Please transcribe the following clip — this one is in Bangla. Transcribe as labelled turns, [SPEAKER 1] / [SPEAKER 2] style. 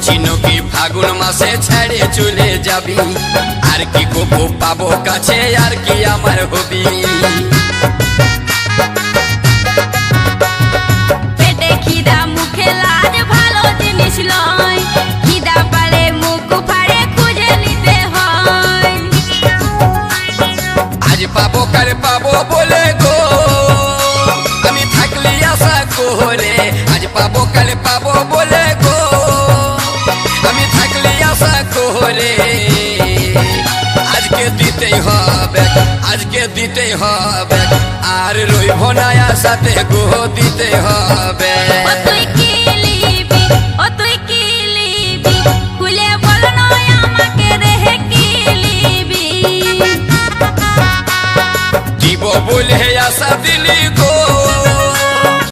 [SPEAKER 1] চিনো কি ফাগুন মাসে ছেড়ে চলে যাবি আর কি কবু পাবো কাছে আর কি আমার হবি
[SPEAKER 2] পেটে খিদা মুখে লাজ ভালো জিনিস লয় খিদা পারে মুখ ফাড়ে খুঁজে নিতে হয়
[SPEAKER 1] আজ পাবো কাল পাবো বলে গো আমি থাকলি আশা করে আজ পাবো কাল পাবো বলে গো আমি থাকলি আশা করে আজকে দিতেই হবে আজকে দিতেই হবে আর রইব না আশাতে গো দিতে হবে।